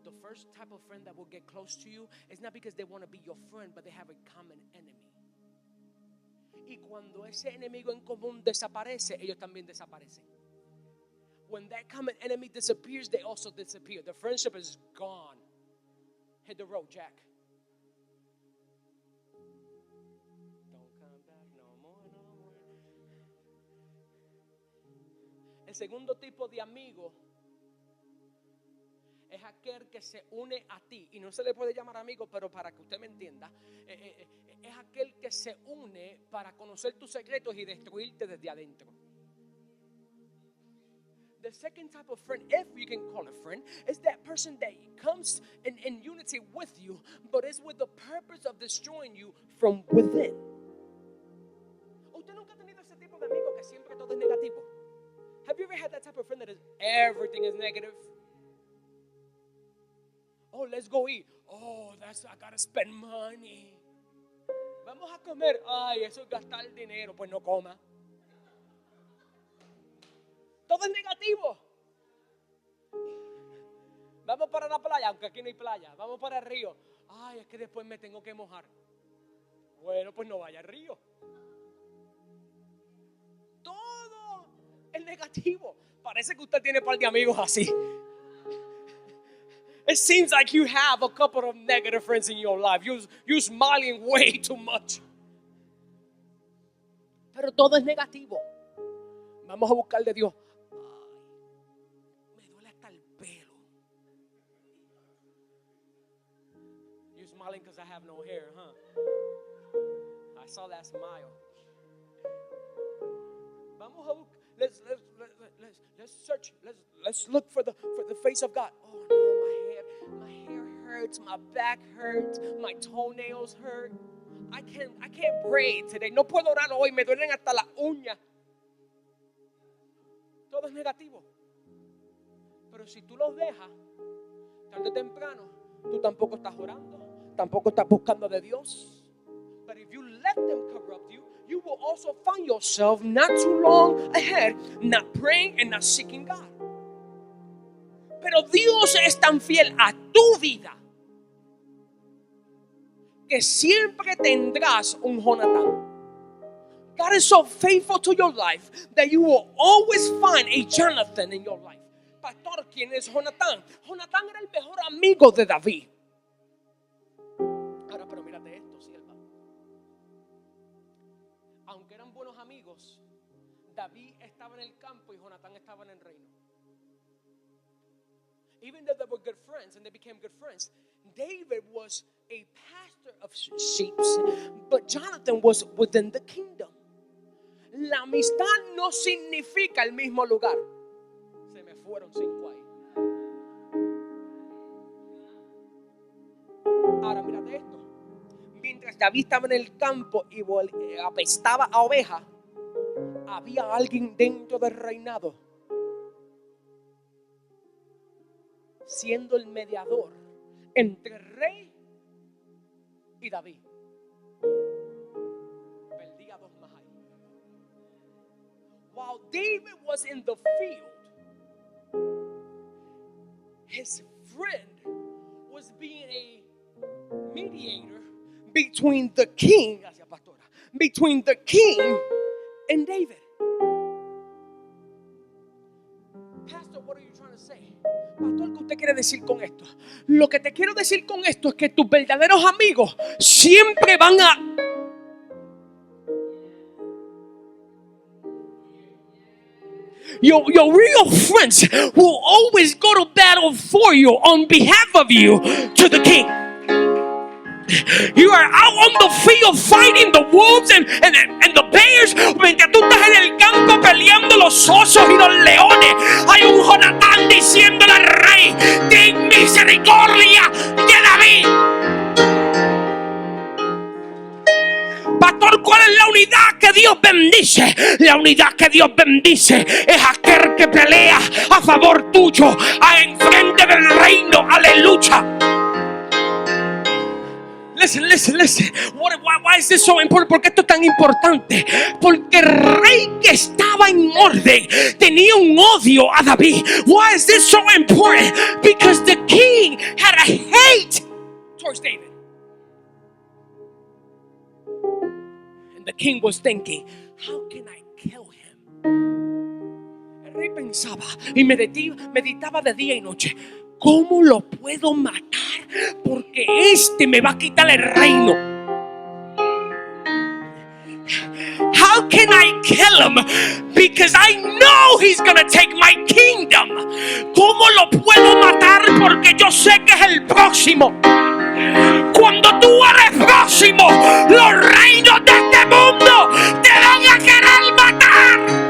The first type of friend that will get close to you is not because they want to be your friend, but they have a common enemy. Y cuando ese enemigo en común desaparece, ellos también desaparecen. When that common enemy disappears, they also disappear. The friendship is gone. Hit the road, Jack. El segundo tipo de amigo es aquel que se une a ti. Y no se le puede llamar amigo, pero para que usted me entienda, es aquel que se une para conocer tus secretos y destruirte desde adentro. The second type of friend, if you can call a friend, is that person that comes in unity with you, but is with the purpose of destroying you from within. ¿Usted nunca ha tenido ese tipo de amigo que siempre todo es negativo? Have you ever had that type of friend that is everything is negative? Oh, let's go eat. Oh, I gotta spend money. Vamos a comer. Ay, eso es gastar dinero. Pues no coma. Todo es negativo. Vamos para la playa, aunque aquí no hay playa. Vamos para el río. Ay, es que después me tengo que mojar. Bueno, pues no vaya al río. Todo es negativo. Parece que usted tiene un par de amigos así. It seems like you have a couple of negative friends in your life. You're smiling way too much. Pero todo es negativo. Vamos a buscar de Dios. Ay, me duele hasta el pelo. You're smiling because I have no hair, huh? I saw that smile. Vamos a buscar. Let's search. Let's look for the face of God. Oh no, my hair hurts, my back hurts, my toenails hurt. I can't pray today. No puedo orar hoy, me duelen hasta las uñas. Todo es negativo. Pero si tú los dejas, tarde o temprano, tú tampoco estás orando, tampoco estás buscando de Dios. But if you let them corrupt you, you will also find yourself not too long ahead, not praying and not seeking God. Pero Dios es tan fiel a tu vida que siempre tendrás un Jonatán. God is so faithful to your life that you will always find a Jonathan in your life. Pastor, ¿quién es Jonatán? Jonatán era el mejor amigo de David. Ahora, pero mírate esto, sierva. Aunque eran buenos amigos, David estaba en el campo y Jonatán estaba en el reino. Even though they were good friends and they became good friends, David was a pastor of sheep, but Jonathan was within the kingdom. La amistad no significa el mismo lugar. Se me fueron 5 ahí. Ahora mírate esto. Mientras David estaba en el campo y apestaba a oveja, había alguien dentro del reinado siendo el mediador entre el rey y David. Perdía 2 más ahí. While David was in the field, his friend was being a mediator between the king, gracias pastora, between the king and David. Pastor, what are you trying to say? Pastor, ¿qué usted quiere decir con esto? Lo que te quiero decir con esto es que tus verdaderos amigos siempre van a... Your real friends will always go to battle for you on behalf of you to the king. You are out on the field fighting the wolves and the bears. Mientras tú estás en el campo peleando los osos y los leones, hay un Jonatán diciéndole al rey: ten misericordia de David. Pastor, ¿cuál es la unidad que Dios bendice? La unidad que Dios bendice es aquel que pelea a favor tuyo, enfrente del reino. Aleluya. Listen. Why is this so important? ¿Por qué esto es tan importante? Porque el rey que estaba en orden tenía un odio a David. Why is this so important? Because the king had a hate towards David. And the king was thinking, how can I kill him? El rey pensaba y meditaba de día y noche. ¿Cómo lo puedo matar? Porque este me va a quitar el reino. How can I kill him? Because I know he's gonna take my kingdom. ¿Cómo lo puedo matar? Porque yo sé que es el próximo. Cuando tú eres próximo, los reinos de este mundo te van a querer matar.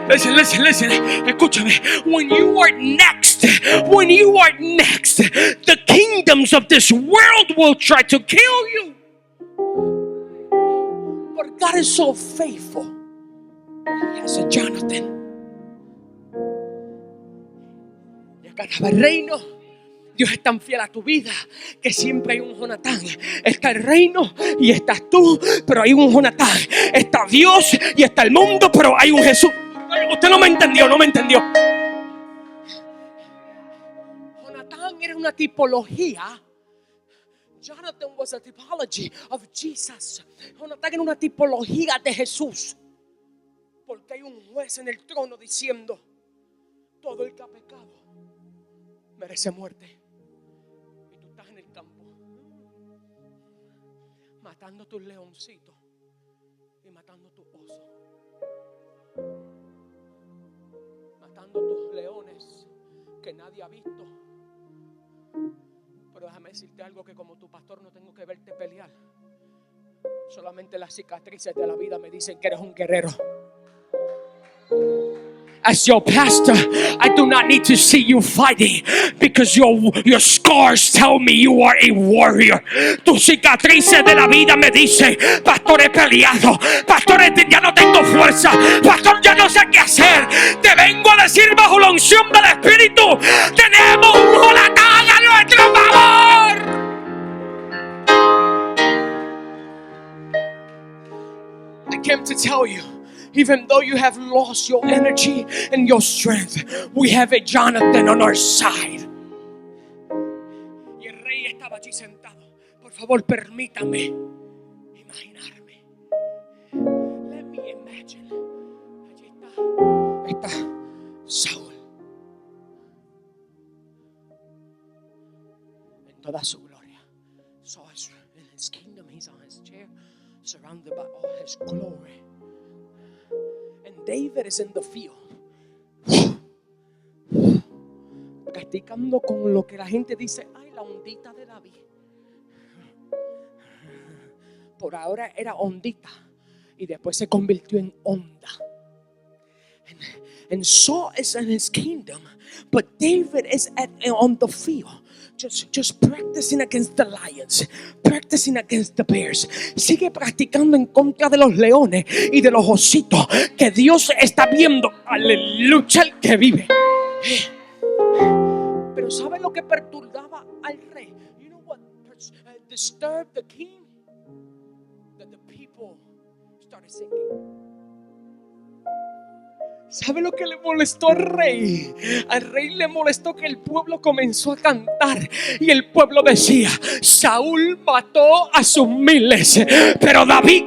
Listen, escúchame. When you are next, the kingdoms of this world will try to kill you. But God is so faithful. He has a Jonathan. Y acá estaba el reino. Dios es tan fiel a tu vida que siempre hay un Jonatán. Está el reino y estás tú, pero hay un Jonatán. Está Dios y está el mundo, pero hay un Jesús. Usted no me entendió. Jonatán era una tipología. Jonathan was a typology of Jesus. Jonatán era una tipología de Jesús. Porque hay un juez en el trono diciendo: todo el que ha pecado merece muerte. Y tú estás en el campo matando tus leoncitos y matando tus osos, matando tus leones que nadie ha visto. Pero déjame decirte algo, que como tu pastor no tengo que verte pelear. Solamente las cicatrices de la vida me dicen que eres un guerrero. As your pastor, I do not need to see you fighting because your scars tell me you are a warrior. Tus cicatrices de la vida me dicen, pastor, he peleado, pastor, ya no tengo fuerza, pastor, ya no sé qué hacer. Te vengo a decir bajo la unción del Espíritu, tenemos una talla a nuestro favor. I came to tell you, even though you have lost your energy and your strength, we have a Jonathan on our side. Y el rey estaba allí sentado. Por favor, permítame imaginarme. Let me imagine. Allí está Saúl en toda su gloria. So in his kingdom, he's on his chair, surrounded by all his glory. And David is in the field, practicando con lo que la gente dice, ay, la ondita de David. Por ahora era ondita y después se convirtió en onda. And Saul is in his kingdom, but David is on the field. Just practicing against the lions, practicing against the bears. Sigue practicando en contra de los leones y de los ositos que Dios está viendo. Aleluya, el que vive. Pero ¿sabe lo que perturbaba al rey? You know what disturbed the king? That the people started singing. ¿Sabe lo que le molestó al rey? Al rey le molestó que el pueblo comenzó a cantar y el pueblo decía, Saúl mató a sus miles, pero David,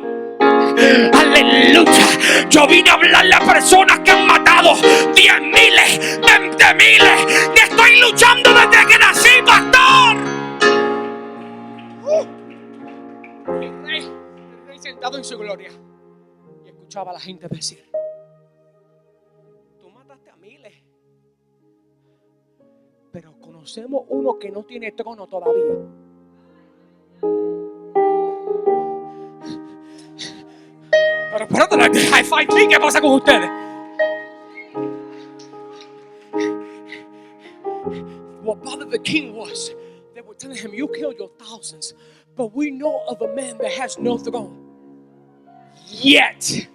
aleluya, yo vine a hablarle a personas que han matado 10 miles, 20 miles, y estoy luchando desde que nací, pastor. El rey sentado en su gloria y escuchaba a la gente decir, pero conocemos uno que no tiene trono todavía. Pero espérate, Hi-Fi Tree, ¿qué pasa con ustedes? What bothered the king was, they were telling him, you killed your thousands, but we know of a man that has no throne. Yet.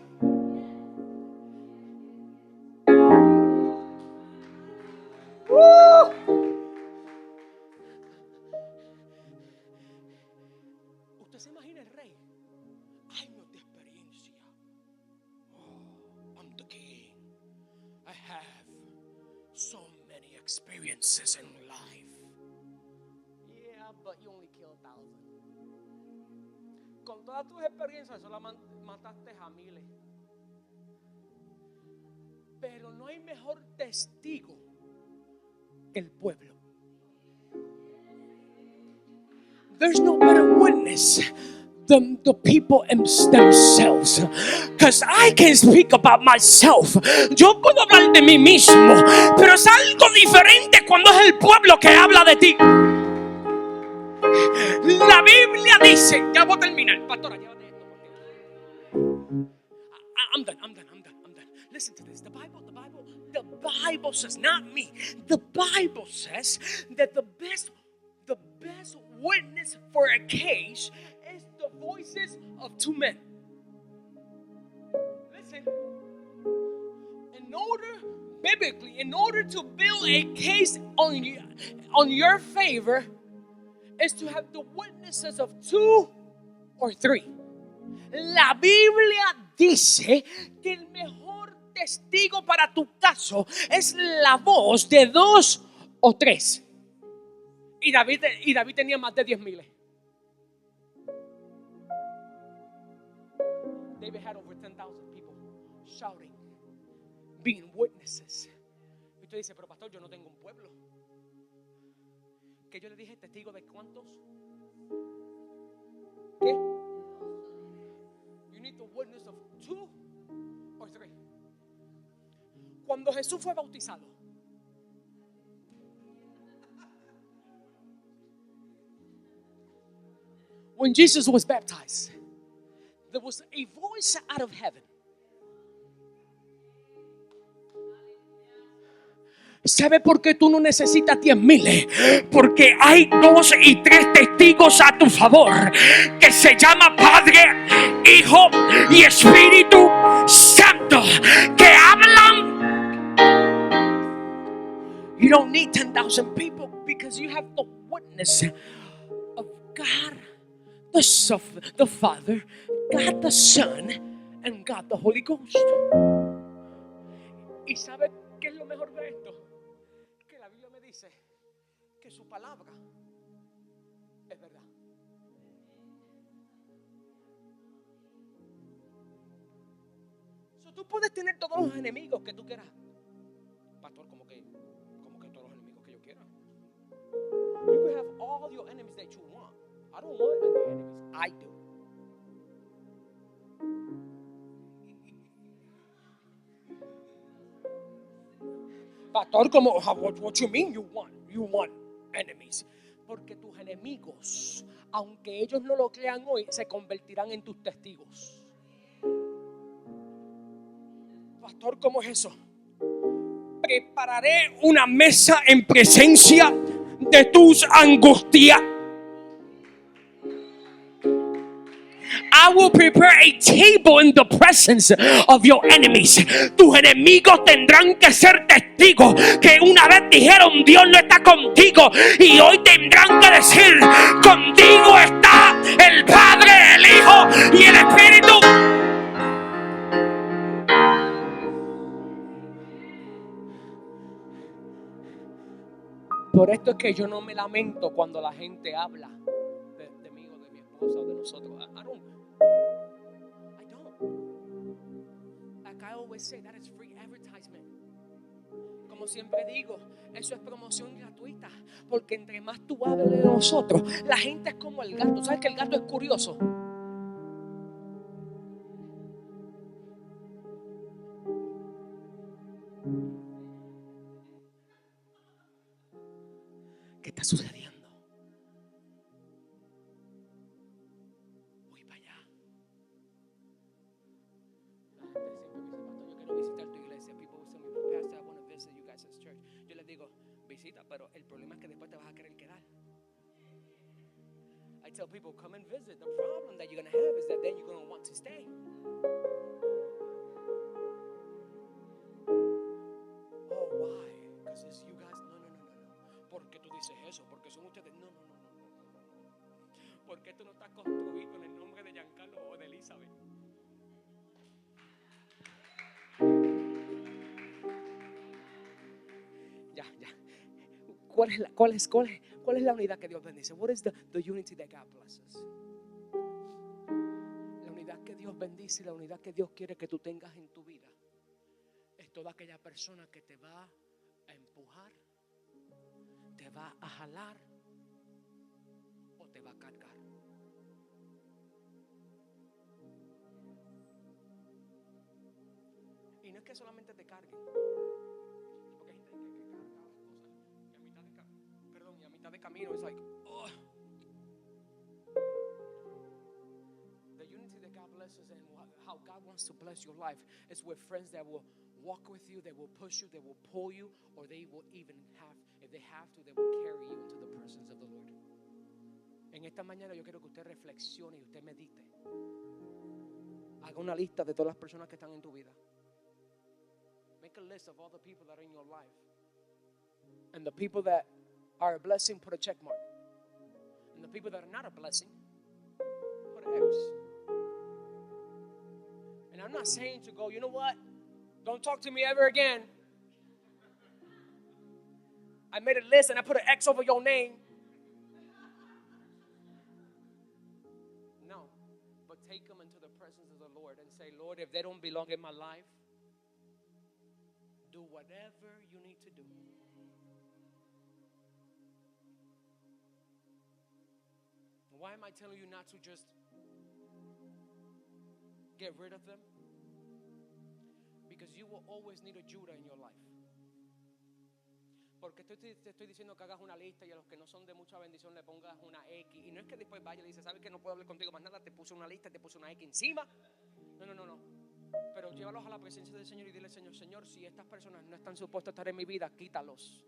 ¿Usted se imagina el rey? Años de experiencia. Oh, I'm the king. I have so many experiences in life. Yeah, but you only killed 1,000. Con todas tus experiencias solo mataste a miles. Pero no hay mejor testigo que el pueblo. There's no better witness than the people themselves. Because I can speak about myself. Yo puedo hablar de mí mismo, pero es algo diferente cuando es el pueblo que habla de ti. La Biblia dice, ya voy a terminar, pastora, llévate esto. I'm done. Listen to this. The Bible says, not me. The Bible says that the best witness for a case is the voices of two men. Listen. Biblically, in order to build a case on your favor, is to have the witnesses of 2 or 3. La Biblia dice que el mejor testigo para tu caso es la voz de 2 o 3. Y David tenía más de 10,000. David had over 10,000 people shouting, being witnesses. Y usted dice, pero pastor, yo no tengo un pueblo. Que yo le dije, testigo de cuántos. ¿Qué? You need the witness of 2 or 3. Cuando Jesús fue bautizado, when Jesus was baptized, there was a voice out of heaven. ¿Sabe por qué tú no necesitas 10,000? Porque hay 2 y 3 testigos a tu favor, que se llama Padre, Hijo y Espíritu Santo, que hablan. You don't need 10,000 people because you have the witness of God the Father, God the Son, and God the Holy Ghost. ¿Y sabe qué es lo mejor de esto? Que la Biblia me dice que su palabra es verdad. So, tú puedes tener todos los enemigos que tú quieras. Pastor, como que todos los enemigos que yo quiera. You can have all your enemies that you want. I don't want any enemies. I do. Pastor, como what you mean you want enemies? Porque tus enemigos, aunque ellos no lo crean hoy, se convertirán en tus testigos. Pastor, ¿cómo es eso? Prepararé una mesa en presencia de tus angustias. I will prepare a table in the presence of your enemies. Tus enemigos tendrán que ser testigos que una vez dijeron Dios no está contigo, y hoy tendrán que decir contigo está el Padre, el Hijo y el Espíritu. Por esto es que yo no me lamento cuando la gente habla de mí o de mi esposa o de nosotros. I don't. Like I always say, that is free advertisement. Como siempre digo, eso es promoción gratuita. Porque entre más tú hables de nosotros, la gente es como el gato. ¿Sabes que el gato es curioso? ¿Qué está sucediendo? Voy para allá. La gente siempre me dice, pastor, yo quiero visitar tu iglesia. People will tell me, pastor, I want to visit you guys' church. Yo les digo, visita, pero el problema es que después te vas a querer quedar. I tell people, come and visit. The problem that you're going to have is that then you're going to want to stay. Oh, why? Because it's you guys. No. ¿Por qué tú dices eso? Porque son ustedes. No. ¿Por qué tú no estás construido en el nombre de Giancarlo o de Elizabeth? Ya. ¿Cuál es la unidad que Dios bendice? What is the unity that God blesses? La unidad que Dios bendice y la unidad que Dios quiere que tú tengas en tu vida es toda aquella persona que te va a empujar, te va a jalar o te va a cargar. Y no es que solamente te carguen, porque hay gente que carga las cosas y a mitad de camino es like, oh. The unity that God blesses and how God wants to bless your life is with friends that will walk with you, they will push you, they will pull you, or they will even have, if they have to, they will carry you into the presence of the Lord. En esta mañana yo quiero que usted reflexione y usted medite. Haga una lista de todas las personas que están en tu vida. Make a list of all the people that are in your life. And the people that are a blessing, put a check mark. And the people that are not a blessing, put an X. And I'm not saying to go, you know what? Don't talk to me ever again. I made a list and I put an X over your name. No, but take them into the presence of the Lord and say, Lord, if they don't belong in my life, do whatever you need to do. Why am I telling you not to just get rid of them? Because you will always need a Judah in your life. Porque te estoy diciendo que hagas una lista y a los que no son de mucha bendición le pongas una X. Y no es que después vaya y le dice, ¿sabes que no puedo hablar contigo más nada? Te puse una lista y te puse una X encima. No. Pero llévalos a la presencia del Señor y dile: Señor, Señor, si estas personas no están supuestas a estar en mi vida, quítalos.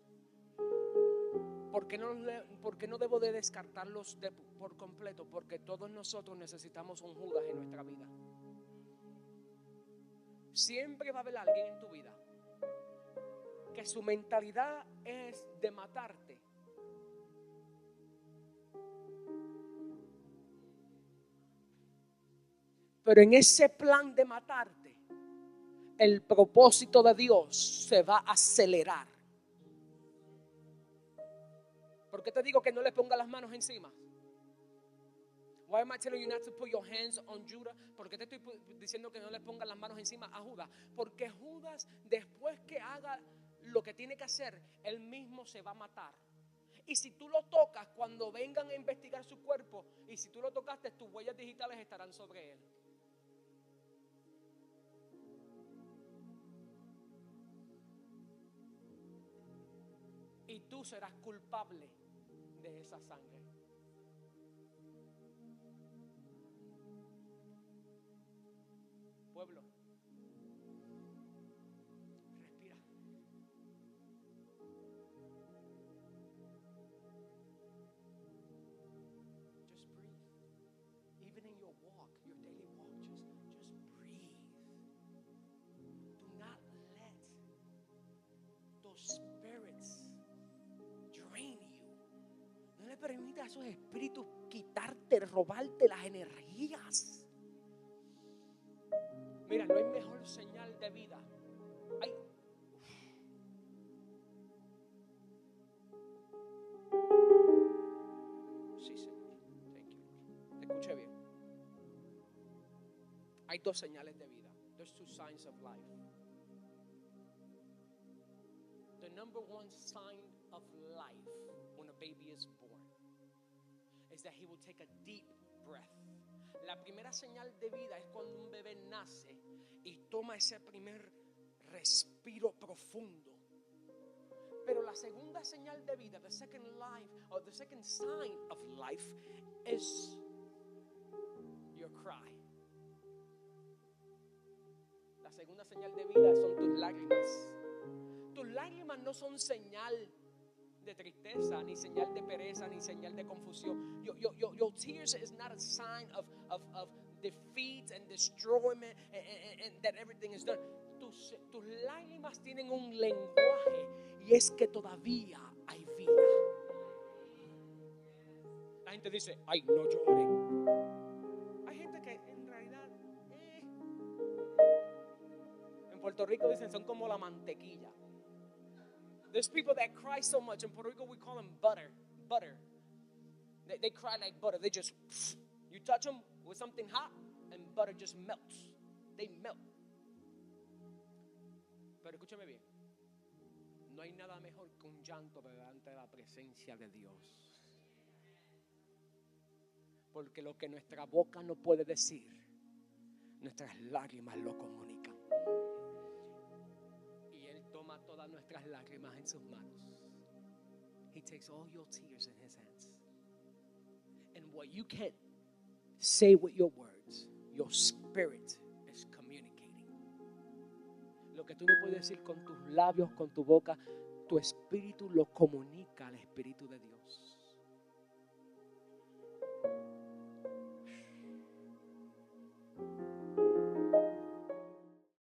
¿Por qué no debo de descartarlos por completo? Porque todos nosotros necesitamos un Judas en nuestra vida. Siempre va a haber alguien en tu vida que su mentalidad es de matarte. Pero en ese plan de matarte, el propósito de Dios se va a acelerar. ¿Por qué te digo que no le ponga las manos encima? Why am I telling you not to put your hands on Judah? ¿Por qué te estoy diciendo que no le pongas las manos encima a Judas? Porque Judas, después que haga lo que tiene que hacer, él mismo se va a matar. Y si tú lo tocas, cuando vengan a investigar su cuerpo, y si tú lo tocaste, tus huellas digitales estarán sobre él. Y tú serás culpable de esa sangre. Pueblo, respira. Just breathe. Even in your walk, your daily walk, just breathe. Do not let those spirits drain you. No le permita a esos espíritus quitarte, robarte las energías. Mira, no hay mejor señal de vida. Sí, Señor. Thank you, Lord. Te escuché bien. Hay dos señales de vida. There's two signs of life. The number one sign of life when a baby is born is that he will take a deep breath. La primera señal de vida es cuando un bebé nace y toma ese primer respiro profundo. Pero la segunda señal de vida, the second sign of life is your cry. La segunda señal de vida son tus lágrimas. Tus lágrimas no son señal de tristeza, ni señal de pereza, ni señal de confusión. Your tears is not a sign of defeat and destroyment and that everything is done. Tus lágrimas tienen un lenguaje y es que todavía hay vida. La gente dice: ay, no lloren. Hay gente que en realidad en Puerto Rico dicen son como la mantequilla. There's people that cry so much. In Puerto Rico we call them butter. They cry like butter. They just, you touch them with something hot and butter just melts. They melt. Pero escúchame bien. No hay nada mejor que un llanto delante de la presencia de Dios. Porque lo que nuestra boca no puede decir, nuestras lágrimas lo comunican. Toma todas nuestras lágrimas en sus manos. He takes all your tears in his hands. And what you can't say with your words, your spirit is communicating. Lo que tú no puedes decir con tus labios, con tu boca, tu espíritu lo comunica al Espíritu de Dios.